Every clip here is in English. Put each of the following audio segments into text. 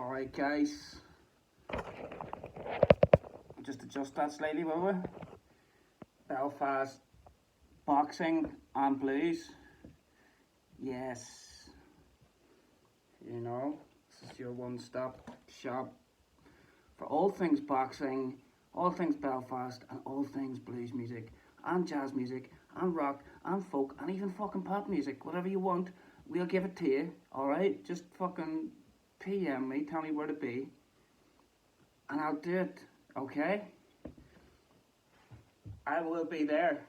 Alright guys, just adjust that slightly, will we? Belfast boxing and blues. Yes, you know, this is your one-stop shop for all things boxing, all things Belfast, and all things blues music, and jazz music, and rock, and folk, and even fucking pop music. Whatever you want, we'll give it to you, alright? Just fucking PM me, tell me where to be, and I'll do it, okay? I will be there.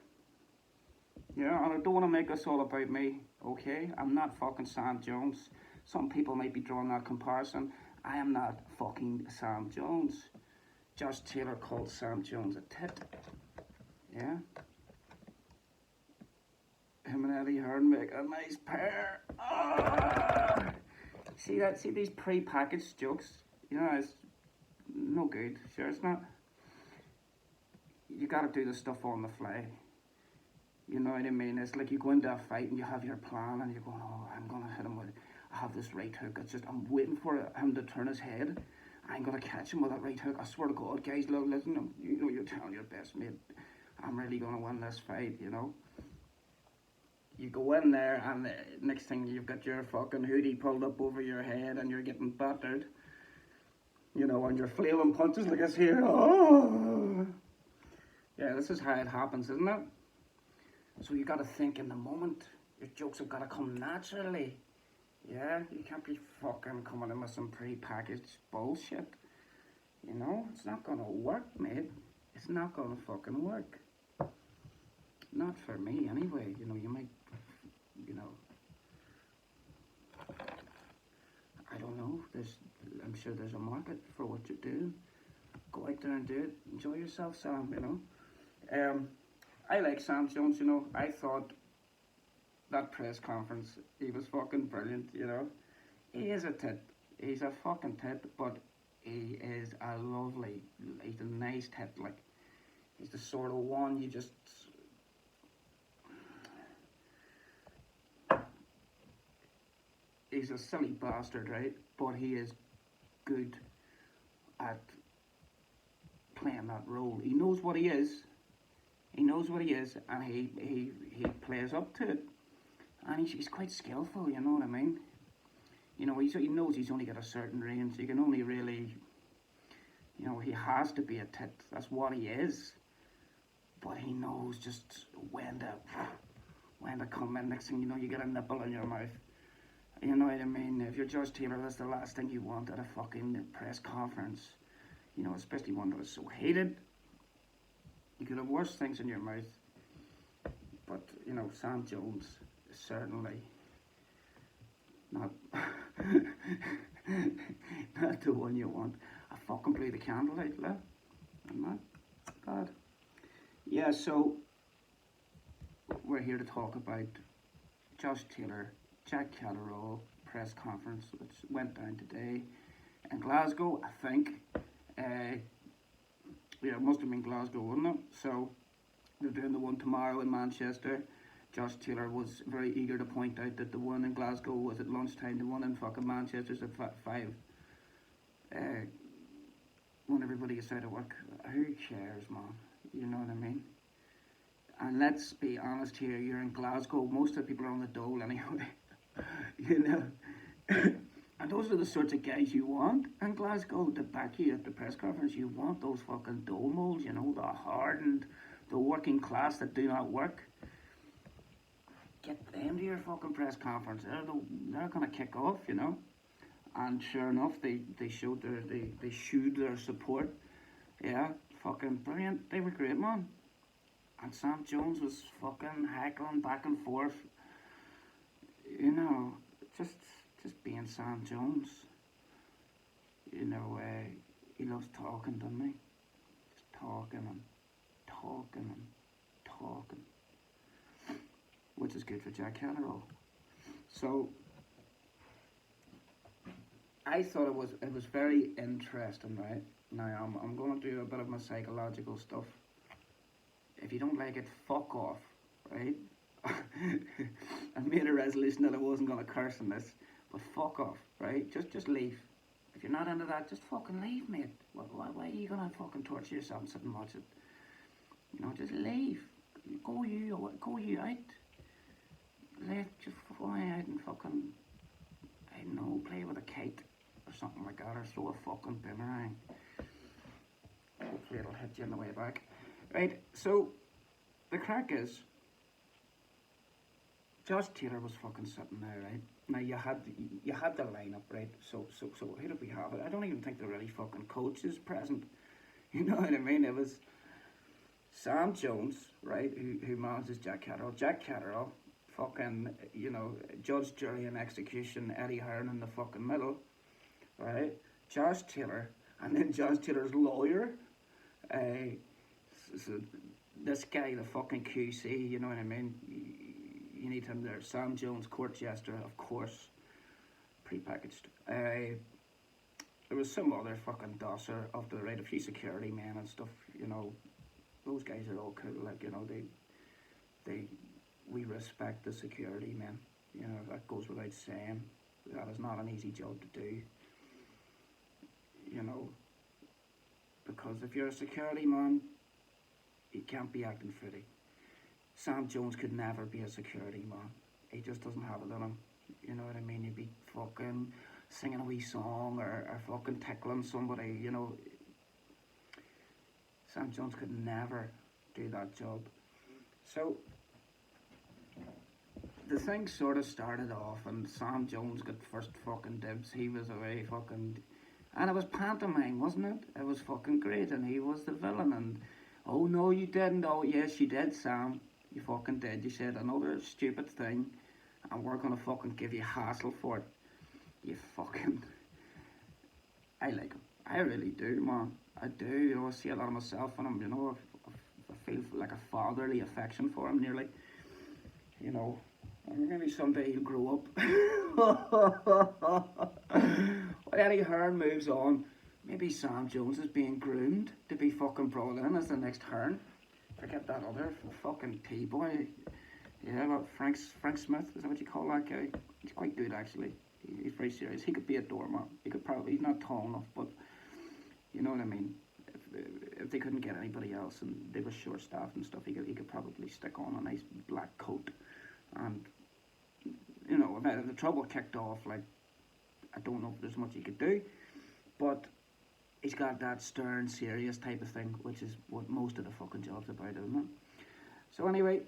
Yeah, and I don't want to make this all about me, okay? I'm not fucking Sam Jones. Some people might be drawing that comparison. I am not fucking Sam Jones. Josh Taylor called Sam Jones a tit. Yeah? Him and Eddie Hearn make a nice pair. Ah! See that? See these pre-packaged jokes? You know, it's no good. Sure, it's not. You gotta do the stuff on the fly. You know what I mean? It's like you go into a fight and you have your plan and you're going, oh, I'm gonna hit him with, I have this right hook. It's just, I'm waiting for him to turn his head. I'm gonna catch him with that right hook. I swear to God, guys, look, listen, you know, you're telling your best mate, I'm really gonna win this fight, you know? You go in there and the next thing you've got your fucking hoodie pulled up over your head and you're getting battered. You know, and you're flailing punches like this here. Oh! Yeah, this is how it happens, isn't it? So you gotta think in the moment. Your jokes have gotta come naturally. Yeah, you can't be fucking coming in with some pre-packaged bullshit. You know, it's not gonna work, mate. It's not gonna fucking work. Not for me, anyway. You know, you might, you know, I don't know. I'm sure there's a market for what you're doing. Go out there and do it. Enjoy yourself, Sam, you know. I like Sam Jones, you know. I thought that press conference, he was fucking brilliant, you know. He is a tit. He's a fucking tit, but he is a lovely, he's a nice tit, like. He's the sort of one you just... He's a silly bastard, right? But he is good at playing that role. He knows what he is. He knows what he is, and he plays up to it. And he's quite skillful, you know what I mean? You know, he knows he's only got a certain range. He can only really, you know, he has to be a tit. That's what he is. But he knows just when to come in. Next thing you know, you get a nipple in your mouth. You know what I mean? If you're Josh Taylor, that's the last thing you want at a fucking press conference. You know, especially one that was so hated. You could have worse things in your mouth. But, you know, Sam Jones is certainly not, not the one you want. I fucking blew the candle out, look. I'm not bad. Yeah, so we're here to talk about Josh Taylor, Jack Catterall press conference, which went down today in Glasgow, I think. Yeah, it must have been Glasgow, wasn't it? So they're doing the one tomorrow in Manchester. Josh Taylor was very eager to point out that the one in Glasgow was at lunchtime, the one in fucking Manchester's at 5. When everybody gets out of work, who cares, man? You know what I mean? And let's be honest here, you're in Glasgow, most of the people are on the dole anyway. You know? And those are the sorts of guys you want in Glasgow to back you at the press conference. You want those fucking dole moles, you know, the hardened, the working class that do not work. Get them to your fucking press conference. They're gonna kick off, you know. And sure enough, they showed they showed their support. Yeah, fucking brilliant. They were great, man. And Sam Jones was fucking heckling back and forth. You know, just being Sam Jones. You know, he loves talking, doesn't he? Just talking and talking and talking. Which is good for Jack Catterall. So I thought it was very interesting, right? Now I'm gonna do a bit of my psychological stuff. If you don't like it, fuck off, right? I made a resolution that I wasn't gonna curse in this, but fuck off, right? Just leave. If you're not into that, just fucking leave, mate. Why are you gonna fucking torture yourself and sit and watch it? You know, just leave. Go you out. Just fly out and fucking, I don't know, play with a kite or something like that, or throw a fucking boomerang. Hopefully it'll hit you on the way back. Right, so the crack is, Josh Taylor was fucking sitting there, right? Now you had the lineup, right? So who did we have? I don't even think the really fucking coach is present. You know what I mean? It was Sam Jones, right, who manages Jack Catterall. Jack Catterall, fucking, you know, judge, jury, and execution. Eddie Hearn in the fucking middle, right? Josh Taylor, and then Josh Taylor's lawyer. So this guy, the fucking QC, you know what I mean? You need him there. Sam Jones, court jester, of course, pre-packaged. There was some other fucking dosser of the right, a few security men and stuff. You know, those guys are all cool. Like, you know, we respect the security men. You know, that goes without saying. That is not an easy job to do. You know, because if you're a security man, you can't be acting footy. Sam Jones could never be a security man. He just doesn't have it in him. You know what I mean? He'd be fucking singing a wee song or fucking tickling somebody, you know. Sam Jones could never do that job. So the thing sort of started off and Sam Jones got first fucking dibs. He was away fucking, and it was pantomime, wasn't it? It was fucking great, and he was the villain. And oh no, you didn't. Oh yes, you did, Sam. You fucking did. You said another stupid thing, and we're gonna fucking give you hassle for it. You fucking. I like him. I really do, man. I do. You know, I see a lot of myself in him. You know, I feel like a fatherly affection for him, nearly. You know, and maybe someday he'll grow up. When Eddie Hearn moves on, maybe Sam Jones is being groomed to be fucking brought in as the next Hearn. Forget that other fucking T-boy. Yeah, well, Frank Smith, is that what you call that guy? He's quite good, actually. He's very serious. He could be a doorman. He could probably, he's not tall enough, but you know what I mean. If they couldn't get anybody else and they were short-staffed and stuff, he could probably stick on a nice black coat. And, you know, if the trouble kicked off, like, I don't know if there's much he could do, but he's got that stern, serious type of thing, which is what most of the fucking job's about, isn't it? So anyway,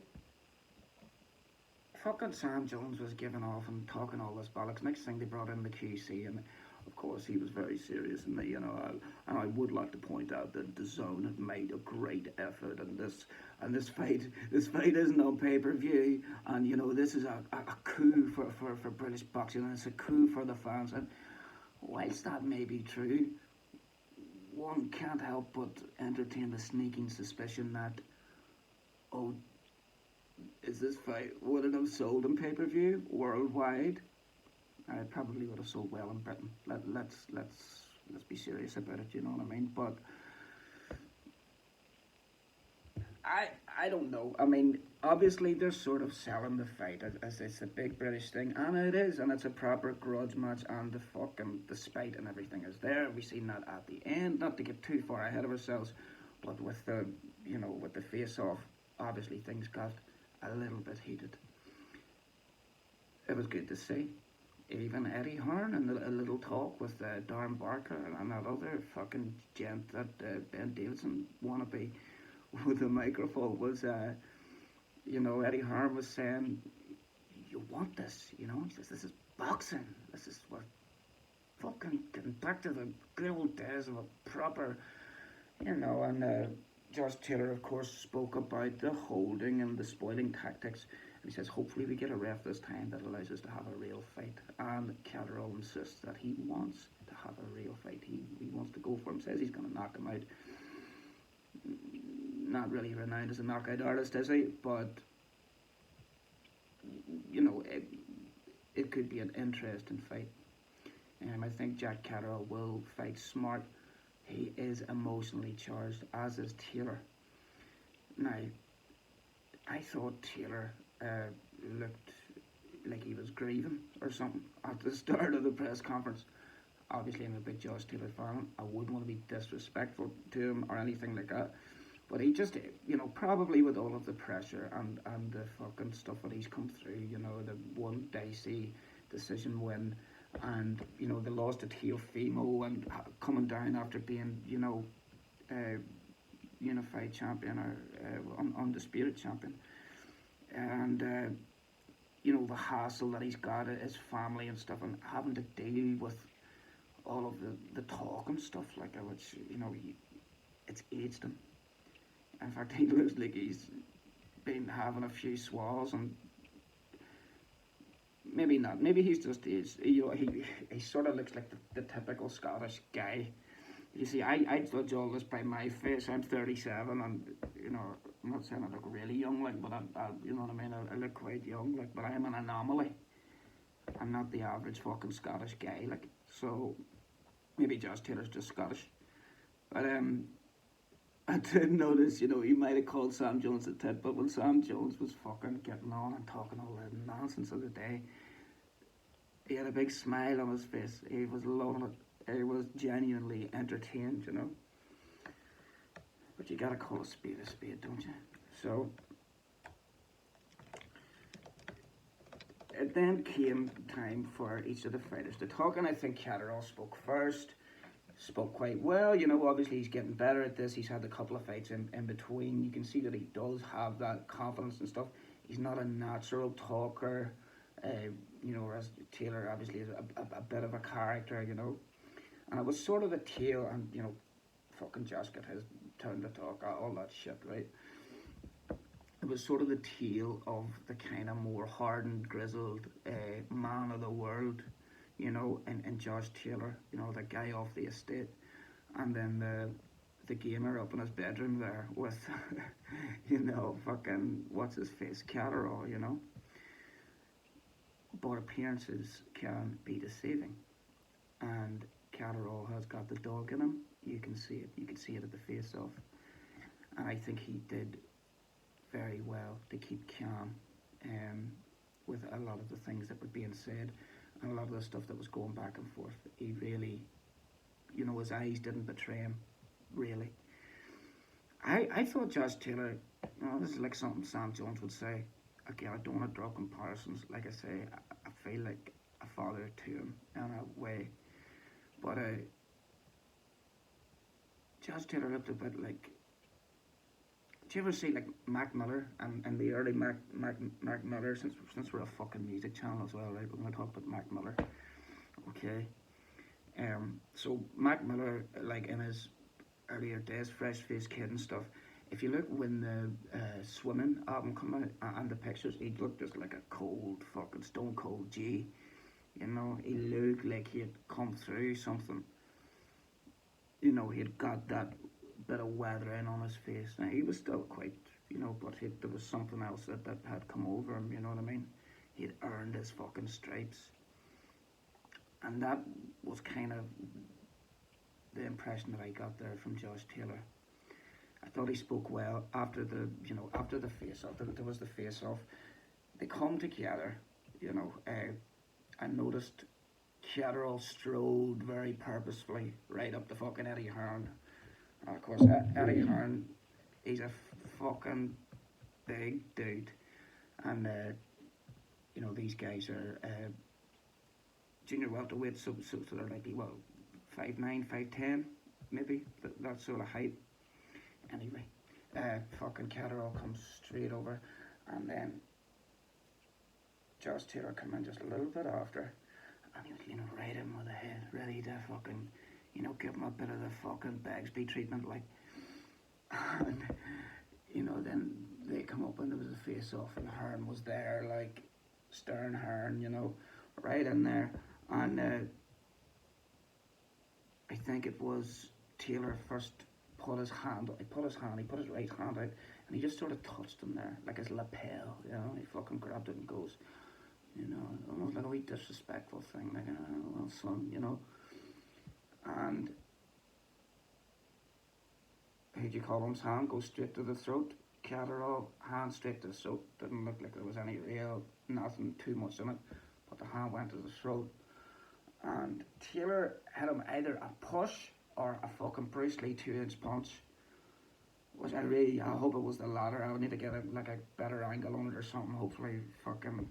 fucking Sam Jones was giving off and talking all this bollocks. Next thing they brought in the QC, and of course he was very serious. And you know, and I would like to point out that the Zone had made a great effort, and this fight isn't on pay-per-view, and you know, this is a coup for British boxing, and it's a coup for the fans. And whilst that may be true, one can't help but entertain the sneaking suspicion that, oh, is this fight, would it have sold on pay-per-view worldwide? It probably would have sold well in Britain. Let's be serious about it, you know what I mean? But I don't know. I mean, obviously they're sort of selling the fight as it's a big British thing, and it is, and it's a proper grudge match, and the spite and everything is there. We've seen that at the end, not to get too far ahead of ourselves, but with the, you know, with the face-off, obviously things got a little bit heated. It was good to see. Even Eddie Hearn and a little talk with Darren Barker and that other fucking gent that Ben Davidson wannabe with the microphone was, you know, Eddie Hearn was saying, you want this, you know? He says, this is boxing. This is what fucking getting back to the good old days of a proper, you know, and Josh Taylor, of course, spoke about the holding and the spoiling tactics. And he says, hopefully we get a ref this time that allows us to have a real fight. And Catterall insists that he wants to have a real fight. He wants to go for him, says he's going to knock him out. Not really renowned as a knockout artist, is he? But, you know, it could be an interesting fight. I think Jack Catterall will fight smart. He is emotionally charged, as is Taylor. Now, I thought Taylor looked like he was grieving or something at the start of the press conference. obviously I'm a big Josh Taylor fan. I wouldn't want to be disrespectful to him or anything like that. But he just, probably with all of the pressure and the fucking stuff that he's come through, the one dicey decision win, and, they lost to Teofimo and coming down after being, unified champion or undisputed champion. And, the hassle that he's got at his family and stuff, and having to deal with all of the talk and stuff like that, which, it's aged him. In fact, he looks like he's been having a few swallows, and maybe not. Maybe he's just aged. He sort of looks like the typical Scottish guy. You see, I judge all this by my face. I'm 37, and I'm not saying I look really young, like, but I you know what I mean. I look quite young, like, but I'm an anomaly. I'm not the average fucking Scottish guy, like. So maybe Josh Taylor's just Scottish, but I did notice, he might have called Sam Jones a tit, but when Sam Jones was fucking getting on and talking all the nonsense of the day, he had a big smile on his face. He was loving it. He was genuinely entertained, But you gotta call a spade, don't you? So, it then came time for each of the fighters to talk, and I think Catterall spoke first. Spoke quite well, obviously he's getting better at this. He's had a couple of fights in between. You can see that he does have that confidence and stuff. He's not a natural talker, whereas Taylor obviously is a bit of a character, And it was sort of a tale, and, fucking Josh got his turn to talk, all that shit, right? It was sort of the tale of the kind of more hardened, grizzled man of the world, and Josh Taylor, the guy off the estate, and then the gamer up in his bedroom there with, fucking, what's his face, Catterall, But appearances can be deceiving, and Catterall has got the dog in him. You can see it. You can see it at the face-off, and I think he did very well to keep calm, with a lot of the things that were being said. And a lot of the stuff that was going back and forth, he really, his eyes didn't betray him, really. I thought Josh Taylor, this is like something Sam Jones would say. Again, I don't want to draw comparisons. Like I say, I feel like a father to him in a way. But Josh Taylor looked a bit like, do you ever see like Mac Miller and the early Mac Miller, since we're a fucking music channel as well, right? We're going to talk about Mac Miller, okay? So Mac Miller, like in his earlier days, Fresh Faced Kid and stuff, if you look when the Swimming album came out and the pictures, he looked just like a cold fucking stone cold G, he looked like he had come through something, he had got that bit of weathering on his face. Now, he was still quite, but there was something else that had come over him, you know what I mean? He had earned his fucking stripes. And that was kind of the impression that I got there from Josh Taylor. I thought he spoke well after the face-off. There was the face-off. They come together, I noticed Catterall strode very purposefully right up to fucking Eddie Hearn. Of course, Eddie Hearn, he's a fucking big dude, and these guys are junior welterweights, so they're like 5'9", 5'10", maybe that sort of height. Anyway, fucking Catterall comes straight over, and then Josh Taylor come in just a little bit after, and he was right in with the head, ready to fucking. Give him a bit of the fucking Begsby treatment, like. And, then they come up and there was a face-off and Hearn was there, like, stern Hearn, right in there. And I think it was Taylor first he put his right hand out, and he just sort of touched him there, like his lapel, he fucking grabbed it and goes, almost like a wee disrespectful thing, like, well, son, and who'd you call him's hand goes straight to the throat. Catterall, hand straight to the throat. Didn't look like there was any nothing too much in it, but the hand went to the throat. And Taylor hit him either a push or a fucking Bruce Lee 2 inch punch. Which I hope it was the latter. I would need to get like a better angle on it or something. Hopefully, fucking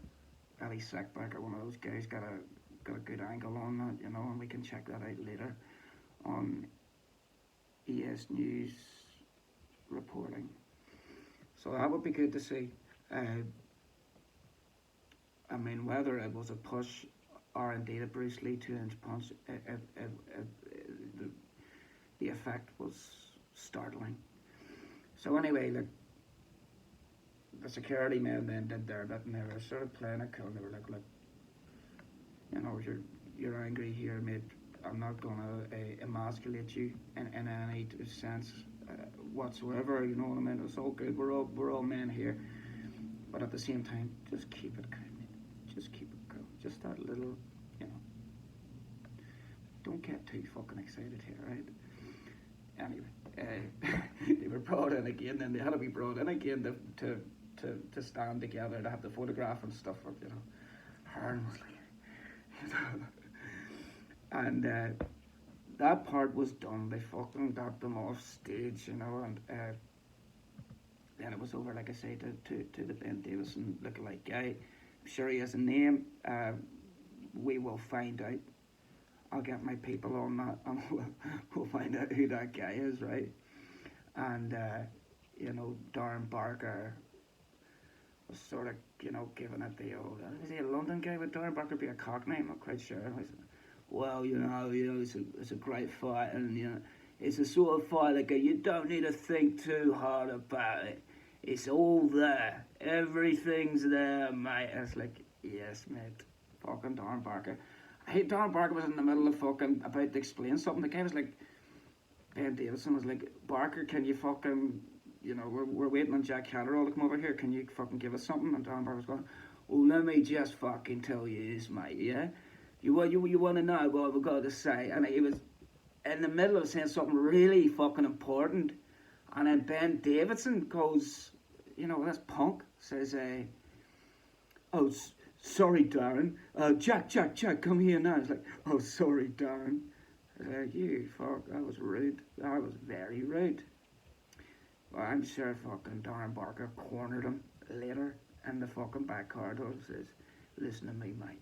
Eddie Sackback or one of those guys got a good angle on that, and we can check that out later on ES News reporting. So that would be good to see. I mean, whether it was a push or indeed a Bruce Lee 2 inch punch, the effect was startling. So anyway, like, the security men then did their bit, and they were sort of playing it cool. They were like, look, you're angry here, mate. I'm not gonna emasculate you in any sense whatsoever. You know what I mean? It's all good. We're all men here, but at the same time, just keep it cool, mate. Just keep it cool. Just that little, don't get too fucking excited here, right? Anyway, they were brought in again, and they had to be brought in again to stand together to have the photograph and stuff. Hearn was like, and that part was done. They fucking got them off stage, and then it was over, like I say, to the Ben Davison lookalike guy. I'm sure he has a name. We will find out. I'll get my people on that, and we'll find out who that guy is, right? And Darren Barker was sort of, giving it the old. Is he a London guy? Would Darren Barker be a Cockney? I'm not quite sure. Well, it's a great fight, and it's a sort of fight like you don't need to think too hard about it. It's all there. Everything's there, mate. It's like, yes, mate. Fucking Darren Barker. Darren Barker was in the middle of fucking about to explain something. The guy was like, Ben Davison was like, Barker, can you fucking, we're waiting on Jack Catterall to come over here. Can you fucking give us something? And Darren Barker was going, well, let me just fucking tell you this, mate, yeah? You want to know what I've got to say? And he was in the middle of saying something really fucking important. And then Ben Davison goes, this punk says, oh, sorry, Darren. Jack, come here now. It's like, oh, sorry, Darren. You fuck, that was rude. That was very rude. Well, I'm sure fucking Darren Barker cornered him later in the fucking back corridor and says, listen to me, mate.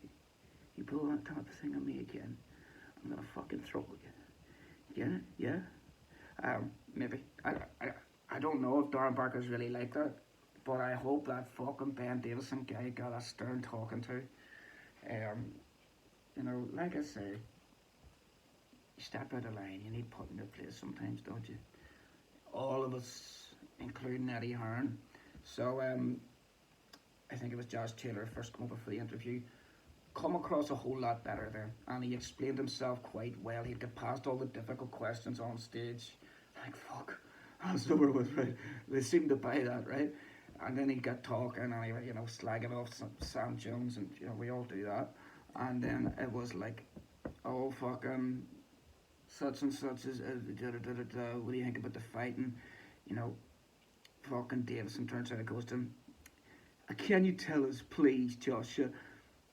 You pull that type of thing on me again, I'm gonna fucking throw you. Yeah? Maybe. I don't know if Darren Barker's really like that, but I hope that fucking Ben Davison guy got a stern talking to. Like I say, you step out of line, you need put in your place sometimes, don't you? All of us, including Eddie Hearn. So, I think it was Josh Taylor first come over for the interview. Come across a whole lot better then, and he explained himself quite well. He'd get past all the difficult questions on stage. Like, fuck, that's over with, right? They seemed to buy that, right? And then he'd get talking, and he, slagging off Sam Jones, and we all do that. And then it was like, oh, fucking such and such is what do you think about the fighting? Fucking Davison turns out and goes to him, can you tell us, please, Joshua,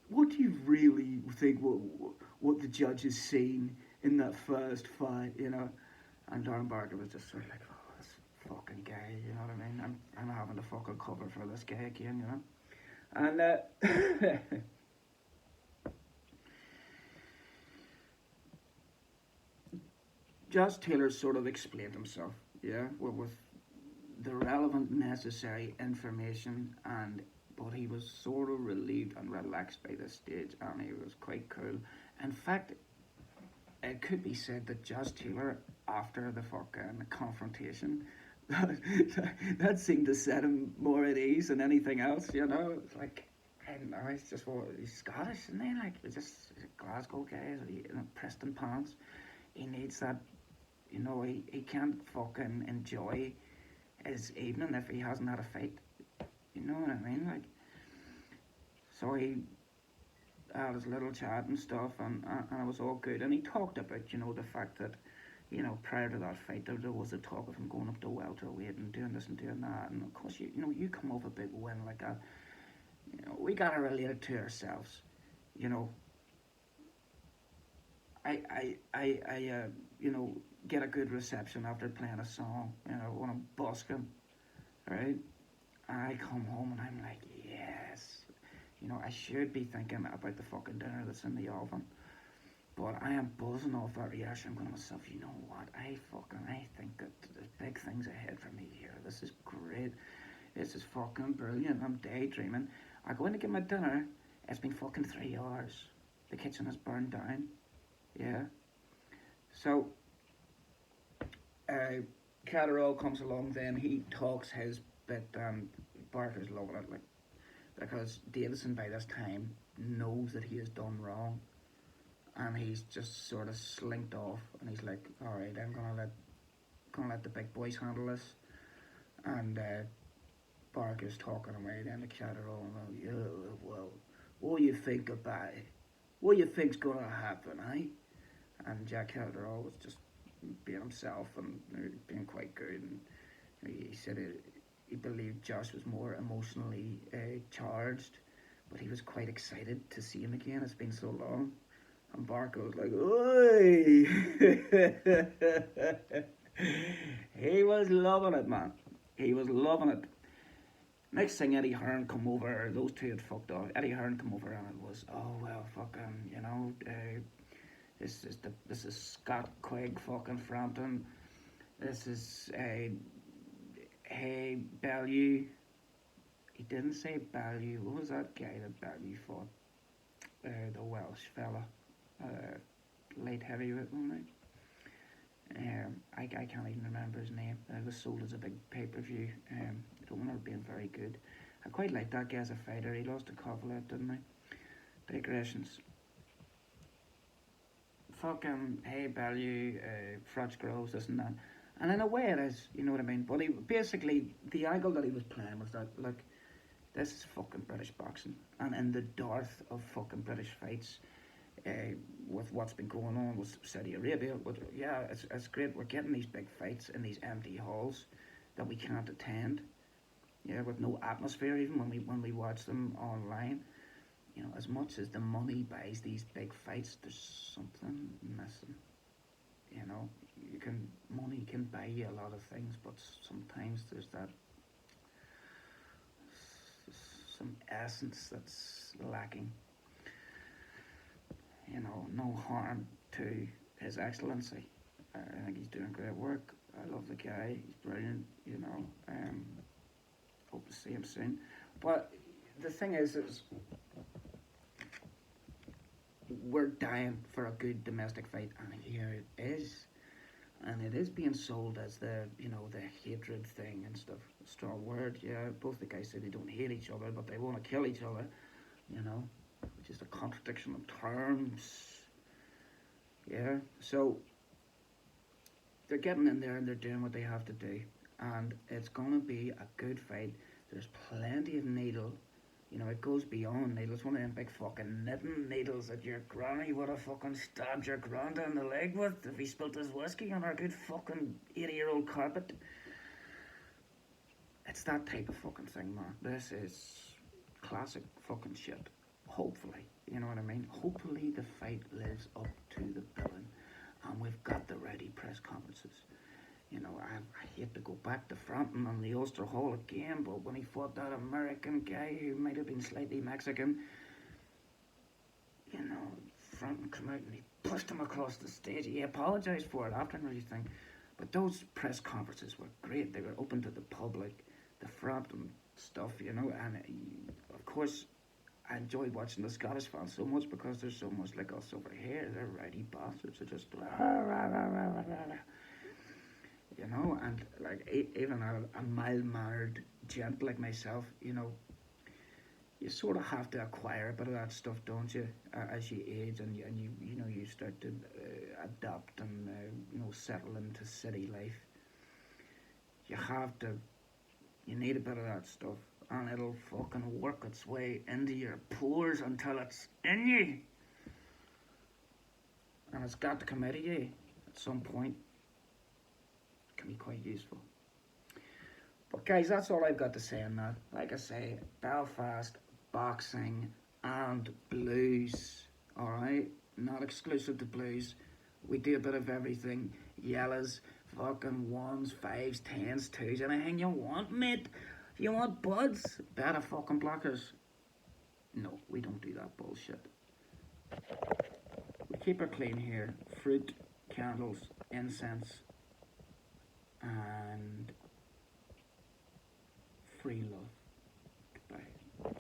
what do you really think what the judges seen in that first fight, And Darren Barker was just sort of like, oh, this fucking guy, you know what I mean? I'm having to fucking cover for this guy again, And Josh Taylor sort of explained himself, with the relevant necessary information, but he was sort of relieved and relaxed by this stage, and he was quite cool. In fact, it could be said that Josh Taylor, after the fucking confrontation, that seemed to set him more at ease than anything else, It's like, I don't know, he's Scottish, isn't he? Like, he's a Glasgow guy, Preston pants. He needs that, he can't fucking enjoy his evening if he hasn't had a fight. You know what I mean? Like, so he had his little chat and stuff, and it was all good. And he talked about, the fact that, prior to that fight, there was a talk of him going up to welterweight and doing this and doing that. And of course, you come off a big win like that. We gotta relate it to ourselves. you know, get a good reception after playing a song, you know, when I'm busking, right? And I come home and I'm like, yes, you know, I should be thinking about the fucking dinner that's in the oven. But I am buzzing off that reaction. I'm going to myself, you know what? I think that there's big things ahead for me here. This is great. This is fucking brilliant. I'm daydreaming. I go in to get my dinner. It's been fucking 3 hours. The kitchen has burned down. Yeah. So, uh, Catterall comes along then. He talks his bit. Barker's loving it, like, because Davison by this time knows that he has done wrong, and he's just sort of slinked off, and he's like, all right, I'm gonna let the big boys handle this, and Barker's talking away then to Catterall, and yeah, well, what do you think about it? What do you think's gonna happen, eh? And Jack Catterall was just being himself and being quite good, and he said he believed Josh was more emotionally charged, but he was quite excited to see him again. It's been so long. And Barker was like, oi! He was loving it, man. He was loving it. Next thing, Eddie Hearn come over. Those two had fucked off. Eddie Hearn come over, and it was, oh well, fucking, you know, this is Scott Quigg fucking Frampton. This is hey Bellew. He didn't say Bellew. What was that guy that Bellew fought? The Welsh fella, light heavyweight, wasn't he? I can't even remember his name. It was sold as a big pay-per-view. I don't remember being very good. I quite liked that guy as a fighter. He lost to Kovalev, didn't he? Digressions. Fucking hey Bellew, Frotch Groves, this and that. And in a way it is, you know what I mean? But he basically, the angle that he was playing was that, look, this is fucking British boxing. And in the dearth of fucking British fights, with what's been going on with Saudi Arabia, but yeah, it's great. We're getting these big fights in these empty halls that we can't attend. Yeah, with no atmosphere even when we watch them online. You know, as much as the money buys these big fights, there's something missing. You know, money can buy you a lot of things, but sometimes there's that some essence that's lacking. You know, no harm to His Excellency. I think he's doing great work. I love the guy. He's brilliant. You know, hope to see him soon. But the thing is we're dying for a good domestic fight, and here it is. And it is being sold as the, you know, the hatred thing and stuff. Strong word, yeah. Both the guys say they don't hate each other, but they want to kill each other, you know, which is a contradiction of terms. Yeah, so they're getting in there and they're doing what they have to do, and it's gonna be a good fight. There's plenty of needle. You know, it goes beyond needles. One of them big fucking knitting needles that your granny would have fucking stabbed your granda in the leg with if he spilt his whiskey on our good fucking 80-year-old carpet. It's that type of fucking thing, man. This is classic fucking shit. Hopefully, you know what I mean? Hopefully the fight lives up to the billing, and we've got the ready press conferences. You know, I hate to go back to Frampton on the Ulster Hall again, but when he fought that American guy who might have been slightly Mexican, you know, Frampton came out and he pushed him across the stage. He apologised for it after and everything. But those press conferences were great. They were open to the public, the Frampton stuff, you know, and of course, I enjoy watching the Scottish fans so much because there's so much like us over here. They're rowdy bastards. They're just you know, and like even a mild-mannered gent like myself, you know, you sort of have to acquire a bit of that stuff, don't you, as you age and you know you start to adapt and you know settle into city life. You need a bit of that stuff, and it'll fucking work its way into your pores until it's in you, and it's got to come out of you at some point. Can be quite useful. But guys, that's all I've got to say on that. Like I say, Belfast, boxing and blues. Alright? not exclusive to blues. We do a bit of everything. Yellows, fucking ones, fives, tens, twos, anything you want, mate. If you want buds, better fucking blockers. No, we don't do that bullshit. We keep her clean here. Fruit, candles, incense, and free love.